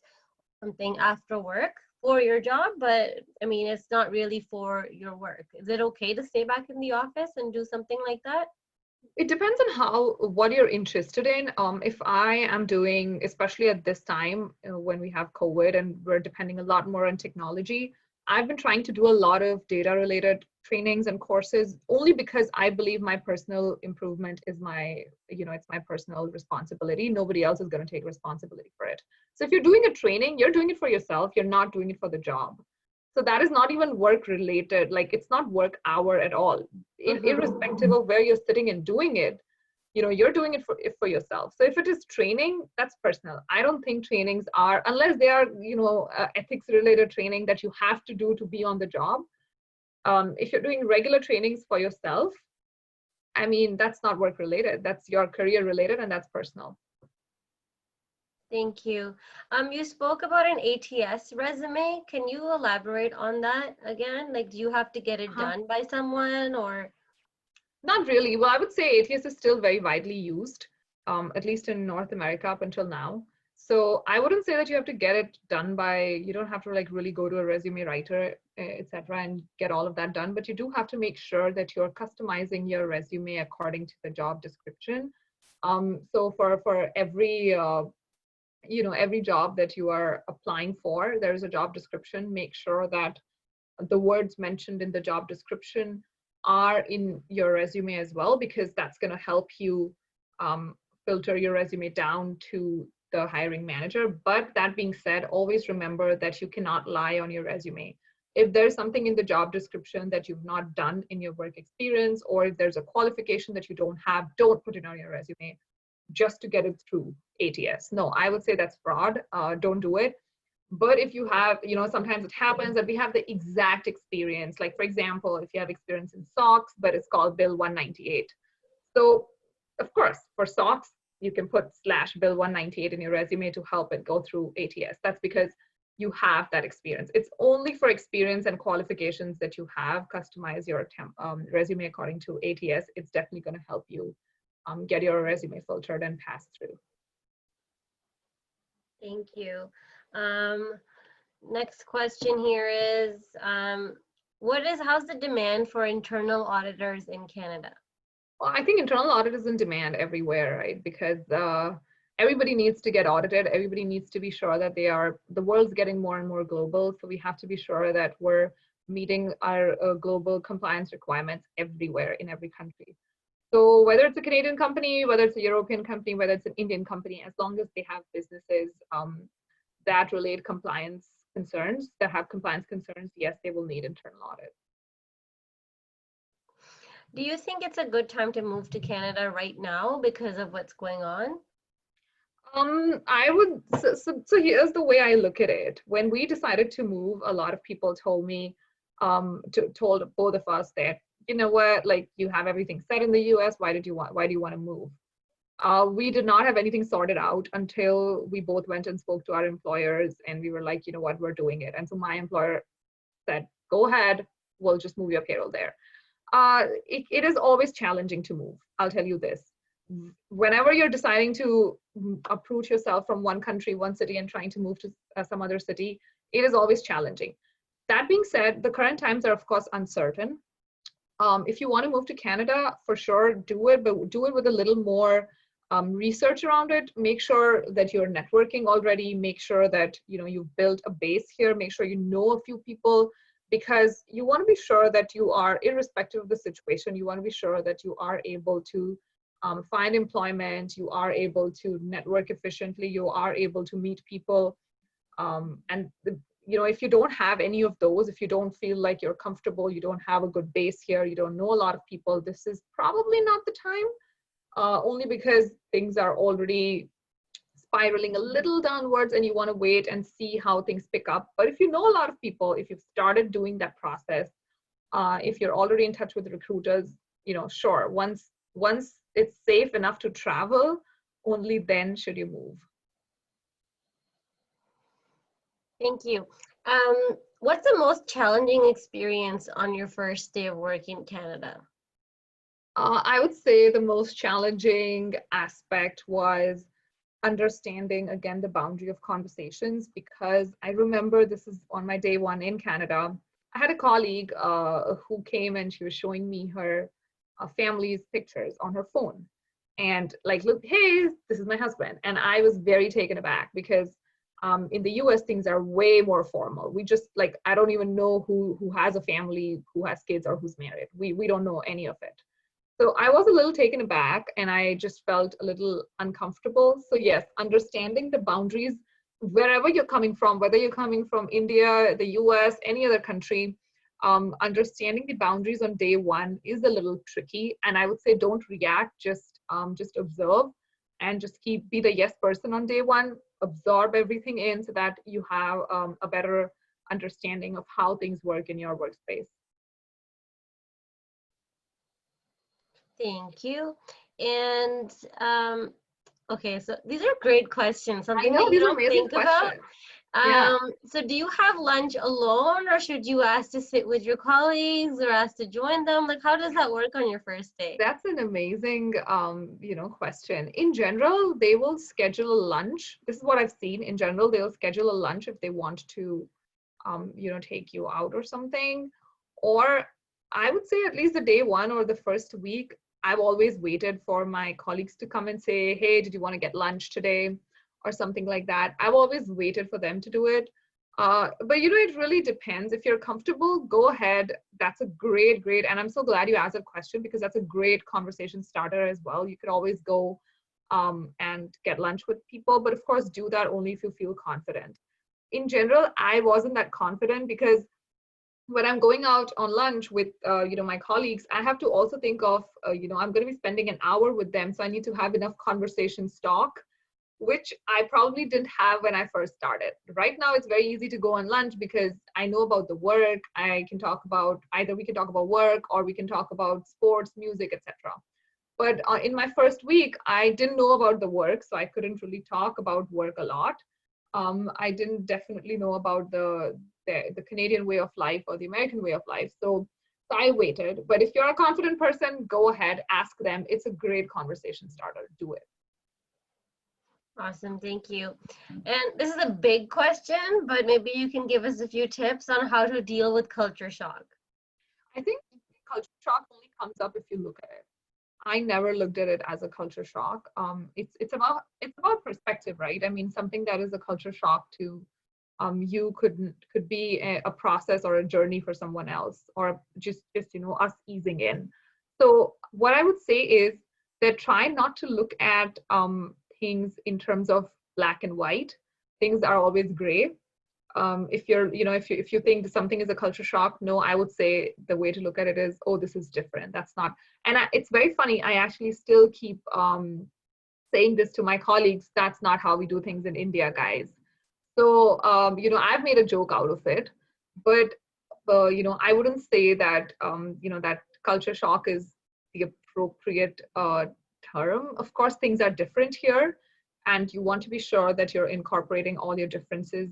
something after work for your job, but I mean, it's not really for your work. Is it okay to stay back in the office and do something like that? It depends on what you're interested in. If I am doing, especially at this time when we have COVID and we're depending a lot more on technology, I've been trying to do a lot of data related trainings and courses only because I believe my personal improvement is it's my personal responsibility. Nobody else is going to take responsibility for it. So if you're doing a training, you're doing it for yourself. You're not doing it for the job. So that is not even work related. Like it's not work hour at all. Irrespective of where you're sitting and doing it, you're doing it for yourself. So if it is training, that's personal. I don't think trainings are, unless they are ethics related training that you have to do to be on the job. If you're doing regular trainings for yourself, I mean, that's not work related. That's your career related, and that's personal. Thank you. You spoke about an ATS resume. Can you elaborate on that again? Like, do you have to get it done by someone or? Not really. Well, I would say ATS is still very widely used, at least in North America up until now. So I wouldn't say that you have to get it done you don't have to like really go to a resume writer, etc., and get all of that done. But you do have to make sure that you're customizing your resume according to the job description. So for every every job that you are applying for, there's a job description. Make sure that the words mentioned in the job description are in your resume as well, because that's going to help you filter your resume down to the hiring manager. But that being said, always remember that you cannot lie on your resume. If there's something in the job description that you've not done in your work experience, or if there's a qualification that you don't have, don't put it on your resume just to get it through ATS. No, I would say that's fraud. Don't do it. But if you have, sometimes it happens that we have the exact experience. Like, for example, if you have experience in SOX, but it's called Bill 198. So, of course, for SOX, you can put /Bill 198 in your resume to help it go through ATS. That's because you have that experience. It's only for experience and qualifications that you have. Customize your resume according to ATS. It's definitely going to help you get your resume filtered and pass through. Thank you. Next question here is, how's the demand for internal auditors in Canada? Well, I think internal audit is in demand everywhere, right? Because everybody needs to get audited. Everybody needs to be sure that the world's getting more and more global. So we have to be sure that we're meeting our global compliance requirements everywhere in every country. So whether it's a Canadian company, whether it's a European company, whether it's an Indian company, as long as they have businesses that relate compliance concerns, yes, they will need internal audit. Do you think it's a good time to move to Canada right now because of what's going on? So here's the way I look at it. When we decided to move, a lot of people told me, told both of us that, you know what, like you have everything set in the US, why do you want to move? We did not have anything sorted out until we both went and spoke to our employers, and we were like, you know what, we're doing it. And so my employer said, go ahead, we'll just move your payroll there. It is always challenging to move. I'll tell you this. Whenever you're deciding to uproot yourself from one country, one city, and trying to move to some other city, it is always challenging. That being said, the current times are of course uncertain. If you want to move to Canada, for sure, do it, but do it with a little more research around it. Make sure that you're networking already. Make sure that you've built a base here. Make sure you know a few people, because you want to be sure that you are, irrespective of the situation, you want to be sure that you are able to find employment, you are able to network efficiently, you are able to meet people. And if you don't have any of those, if you don't feel like you're comfortable, you don't have a good base here, you don't know a lot of people, this is probably not the time, only because things are already spiraling a little downwards and you want to wait and see how things pick up. But if you know a lot of people, if you've started doing that process, if you're already in touch with recruiters, sure, once it's safe enough to travel, only then should you move. Thank you. What's the most challenging experience on your first day of work in Canada? I would say the most challenging aspect was understanding, again, the boundary of conversations, because I remember this is on my day one in Canada. I had a colleague who came and she was showing me her family's pictures on her phone. And like, look, hey, this is my husband. And I was very taken aback because in the US, things are way more formal. We just like, I don't even know who has a family, who has kids, or who's married. We don't know any of it. So I was a little taken aback and I just felt a little uncomfortable. So yes, understanding the boundaries, wherever you're coming from, whether you're coming from India, the US, any other country, understanding the boundaries on day one is a little tricky. And I would say don't react, just observe and just be the yes person on day one, absorb everything in so that you have a better understanding of how things work in your workspace. Thank you. And okay, so these are great questions, something that you these are don't amazing think about. questions. Yeah. So do you have lunch alone, or should you ask to sit with your colleagues or ask to join them? Like, how does that work on your first day? That's an amazing, question. In general, they will schedule a lunch. This is what I've seen. In general, they'll schedule a lunch if they want to, take you out or something. Or I would say at least the day one or the first week, I've always waited for my colleagues to come and say, hey, did you want to get lunch today? Or something like that. I've always waited for them to do it. But it really depends. If you're comfortable, go ahead. That's a great, and I'm so glad you asked that question because that's a great conversation starter as well. You could always go and get lunch with people, but of course do that only if you feel confident. In general, I wasn't that confident because when I'm going out on lunch with my colleagues, I have to also think of I'm going to be spending an hour with them, so I need to have enough conversation stock, which I probably didn't have when I first started. Right now, it's very easy to go on lunch because I know about the work. I can talk about either we can talk about work or we can talk about sports, music, etc. But in my first week, I didn't know about the work, so I couldn't really talk about work a lot. I didn't definitely know about the Canadian way of life or the American way of life. So I waited. But if you're a confident person, go ahead, ask them. It's a great conversation starter. Do it. Awesome, thank you. And this is a big question, but maybe you can give us a few tips on how to deal with culture shock. I think culture shock only comes up if you look at it. I never looked at it as a culture shock. It's about perspective, right? I mean, something that is a culture shock to you could be a process or a journey for someone else, or just us easing in. So what I would say is that try not to look at things in terms of black and white. Things are always gray. If you think that something is a culture shock, no, I would say the way to look at it is, oh, this is different. That's not. And it's very funny. I actually still keep saying this to my colleagues. That's not how we do things in India, guys. So I've made a joke out of it, but I wouldn't say that that culture shock is the appropriate term. Of course, things are different here, and you want to be sure that you're incorporating all your differences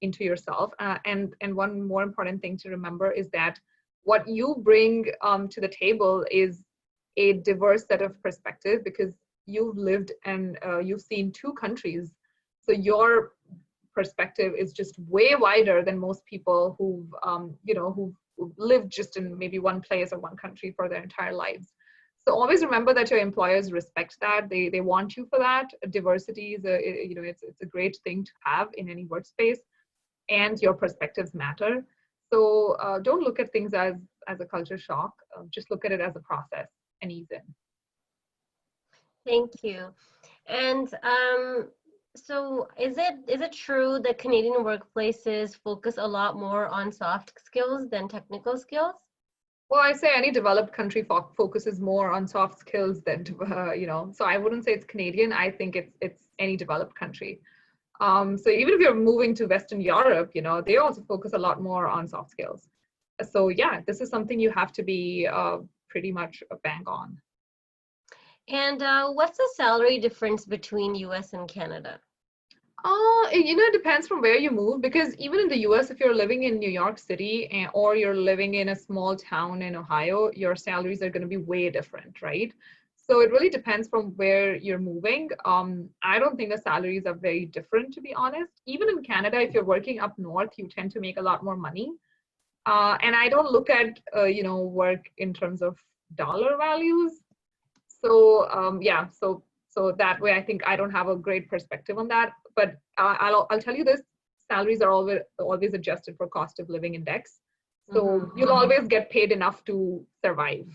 into yourself. And one more important thing to remember is that what you bring to the table is a diverse set of perspective, because you've lived and you've seen two countries. So your perspective is just way wider than most people who've lived just in maybe one place or one country for their entire lives. So always remember that your employers respect that. They want you for that. Diversity is it's a great thing to have in any workspace, and your perspectives matter. So don't look at things as a culture shock. Just look at it as a process and ease in. Thank you. And So is it true that Canadian workplaces focus a lot more on soft skills than technical skills? Well, I say any developed country focuses more on soft skills than, so I wouldn't say it's Canadian. I think it's any developed country. So even if you're moving to Western Europe, they also focus a lot more on soft skills. So yeah, this is something you have to be pretty much a bang on. And what's the salary difference between US and Canada? It depends from where you move because even in the US, if you're living in New York City or you're living in a small town in Ohio, your salaries are going to be way different, right? So it really depends from where you're moving. I don't think the salaries are very different, to be honest. Even in Canada, if you're working up north, you tend to make a lot more money. And I don't look at, work in terms of dollar values. So yeah, so that way I think I don't have a great perspective on that. But I'll tell you this: salaries are always adjusted for cost of living index. So you'll always get paid enough to survive.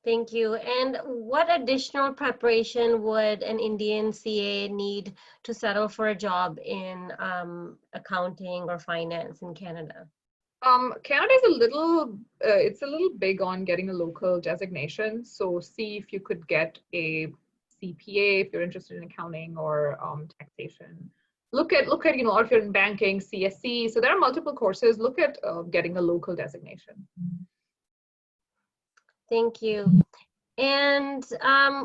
Thank you. And what additional preparation would an Indian CA need to settle for a job in accounting or finance in Canada? Canada is it's a little big on getting a local designation. So see if you could get a CPA if you're interested in accounting or taxation. Look at, or if you're in banking, CSC. So there are multiple courses. Look at getting a local designation. Thank you. And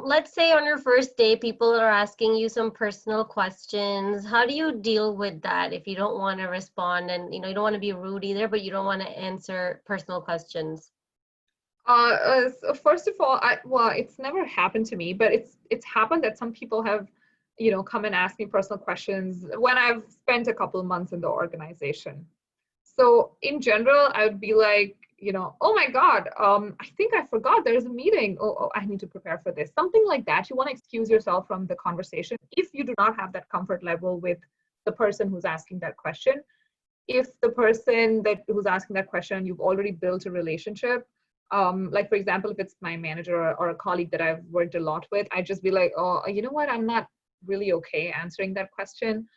let's say on your first day, people are asking you some personal questions. How do you deal with that if you don't want to respond and you don't want to be rude either, but you don't want to answer personal questions? So first of all, well, it's never happened to me, but it's happened that some people have, come and ask me personal questions when I've spent a couple of months in the organization. So in general, I would be like, oh my God, I think I forgot there's a meeting. Oh, I need to prepare for this. Something like that. You want to excuse yourself from the conversation if you do not have that comfort level with the person who's asking that question. If the person who's asking that question, you've already built a relationship, like for example, if it's my manager or a colleague that I've worked a lot with, I'd just be like, oh, you know what? I'm not really okay answering that question.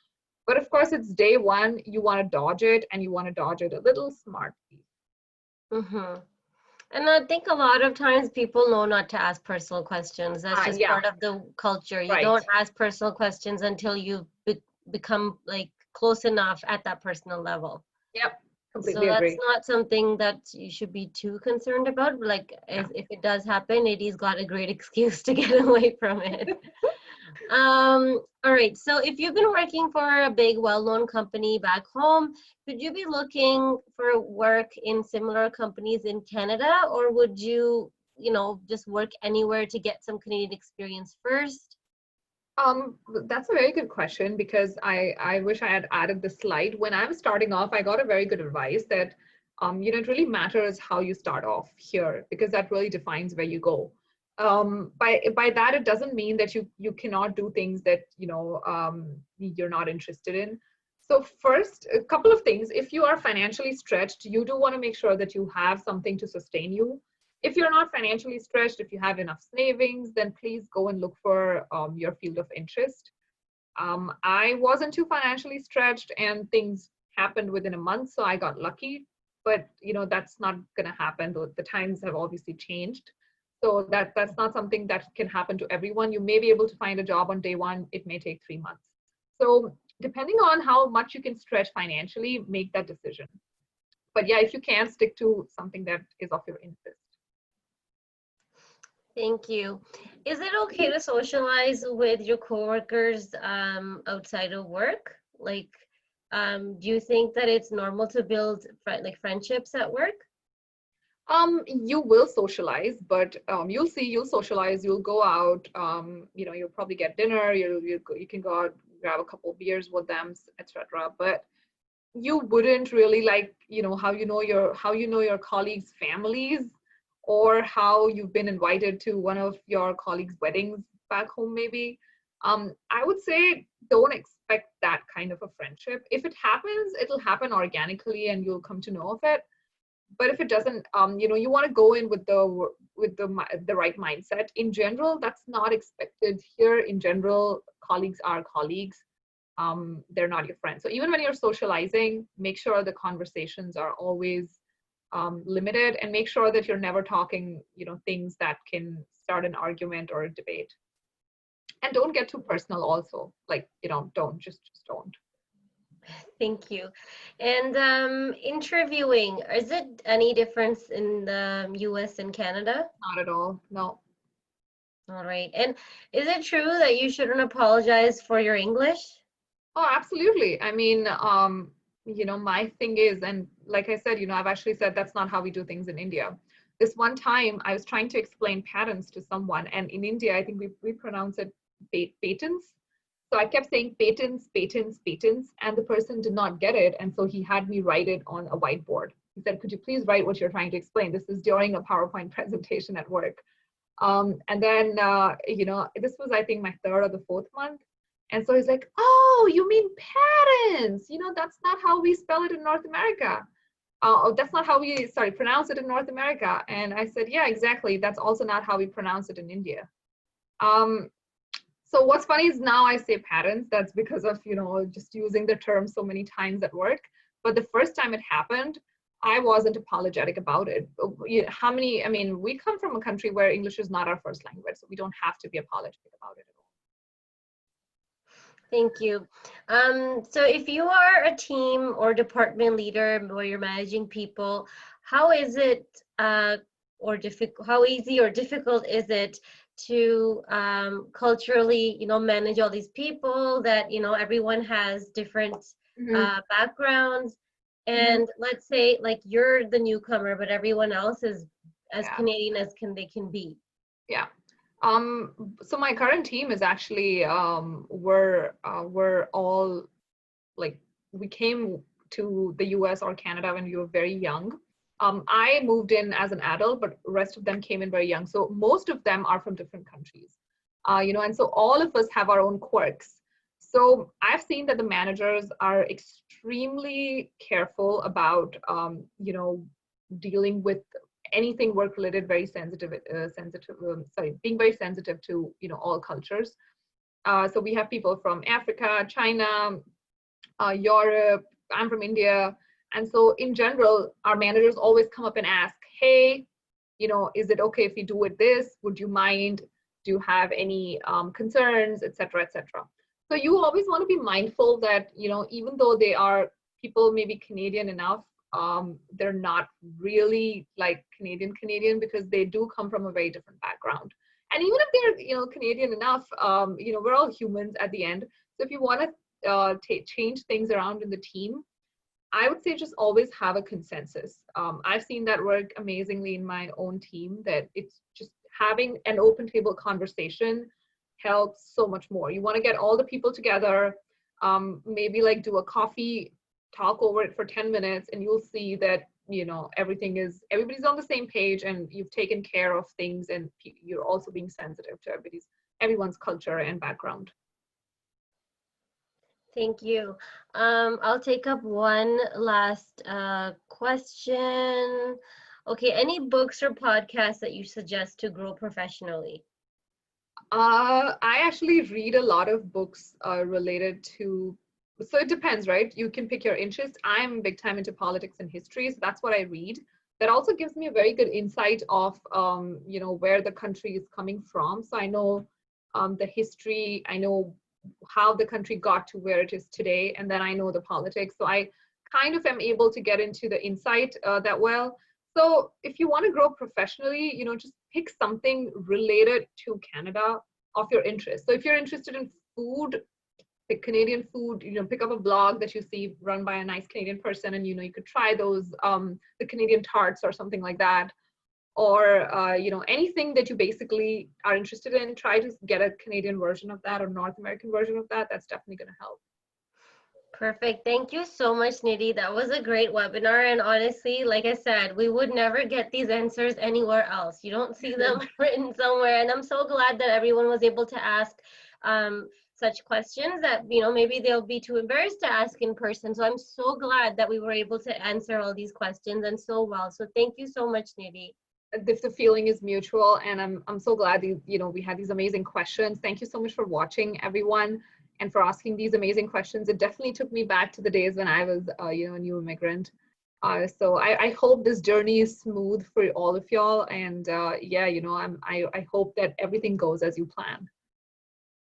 But of course, it's day one. You want to dodge it, and you want to dodge it a little smartly. Mm-hmm. And I think a lot of times people know not to ask personal questions. That's just Yeah, part of the culture. You right. don't ask personal questions until you become like close enough at that personal level. Yep, So completely that's agree. not something that you should be too concerned about. Like Yeah. if it does happen, Eddie's got a great excuse to get away from it. All right. So if you've been working for a big, well-known company back home, could you be looking for work in similar companies in Canada, or would you, just work anywhere to get some Canadian experience first? That's a very good question because I wish I had added the slide. When I was starting off, I got a very good advice that, it really matters how you start off here because that really defines where you go. By that, it doesn't mean that you cannot do things that, you're not interested in. So first, a couple of things. If you are financially stretched, you do want to make sure that you have something to sustain you. If you're not financially stretched, if you have enough savings, then please go and look for your field of interest. I wasn't too financially stretched and things happened within a month, so I got lucky. But that's not going to happen. The times have obviously changed. So that's not something that can happen to everyone. You may be able to find a job on day one. It may take 3 months. So depending on how much you can stretch financially, make that decision. But yeah, if you can, stick to something that is of your interest. Thank you. Is it okay to socialize with your coworkers outside of work? Like, do you think that it's normal to build friendships at work? You will socialize, but you'll socialize, you'll go out, you'll probably get dinner, you can go out, grab a couple of beers with them, etc. But you wouldn't really like, how you know your colleagues' families or how you've been invited to one of your colleagues' weddings back home, maybe. I would say don't expect that kind of a friendship. If it happens, it'll happen organically and you'll come to know of it. But if it doesn't, you want to go in with with the right mindset. In general, that's not expected here. In general, colleagues are colleagues. They're not your friends. So even when you're socializing, make sure the conversations are always limited, and make sure that you're never talking, things that can start an argument or a debate. And don't get too personal also. Like, don't just don't. Thank you. And interviewing, is it any difference in the US and Canada? Not at all. No. All right. And is it true that you shouldn't apologize for your English? Oh, absolutely. I mean, my thing is, and like I said, I've actually said that's not how we do things in India. This one time I was trying to explain patents to someone, and in India, I think we pronounce it patents. So I kept saying patents, patents, patents, and the person did not get it. And so he had me write it on a whiteboard. He said, could you please write what you're trying to explain? This is during a PowerPoint presentation at work. And then, this was, I think, my third or the fourth month. And so he's like, oh, you mean patents? That's not how we spell it in North America. That's not how we, pronounce it in North America. And I said, yeah, exactly. That's also not how we pronounce it in India. So what's funny is now I say patents. That's because of, just using the term so many times at work. But the first time it happened, I wasn't apologetic about it. We come from a country where English is not our first language, so we don't have to be apologetic about it at all. Thank you. So if you are a team or department leader where you're managing people, how is it how easy or difficult is it to culturally, manage all these people that, everyone has different backgrounds? And let's say like you're the newcomer, but everyone else is as Canadian as they can be. Yeah. So my current team is actually, we're all like, we came to the US or Canada when we were very young. I moved in as an adult, but the rest of them came in very young. So most of them are from different countries, and so all of us have our own quirks. So I've seen that the managers are extremely careful about, dealing with anything work related, very being very sensitive to, all cultures. So we have people from Africa, China, Europe, I'm from India. And so in general, our managers always come up and ask, hey, is it okay if we do it this? Would you mind? Do you have any concerns, et cetera, et cetera? So you always want to be mindful that, even though they are people maybe Canadian enough, they're not really like Canadian because they do come from a very different background. And even if they're, Canadian enough, we're all humans at the end. So if you want to change things around in the team, I would say just always have a consensus. I've seen that work amazingly in my own team, that it's just having an open table conversation helps so much more. You want to get all the people together, maybe like do a coffee, talk over it for 10 minutes, and you'll see that, everybody's on the same page, and you've taken care of things, and you're also being sensitive to everyone's culture and background. Thank you. I'll take up one last question. Okay, any books or podcasts that you suggest to grow professionally? I actually read a lot of books related to, so it depends, right? You can pick your interest. I'm big time into politics and history, so that's what I read. That also gives me a very good insight of, where the country is coming from. So I know the history, I know how the country got to where it is today, and then I know the politics. So I kind of am able to get into the insight that well. So if you want to grow professionally, just pick something related to Canada of your interest. So if you're interested in food, pick Canadian food, pick up a blog that you see run by a nice Canadian person, and, you could try those, the Canadian tarts or something like that. Or, anything that you basically are interested in, try to get a Canadian version of that or North American version of that. That's definitely going to help. Perfect. Thank you so much, Nidhi. That was a great webinar. And honestly, like I said, we would never get these answers anywhere else. You don't see them written somewhere. And I'm so glad that everyone was able to ask such questions that, maybe they'll be too embarrassed to ask in person. So I'm so glad that we were able to answer all these questions and so well. So thank you so much, Nidhi. the feeling is mutual, and I'm so glad we had these amazing questions. Thank you so much for watching, everyone, and for asking these amazing questions. It definitely took me back to the days when I was a new immigrant. So I hope this journey is smooth for all of y'all, and yeah, I hope that everything goes as you plan.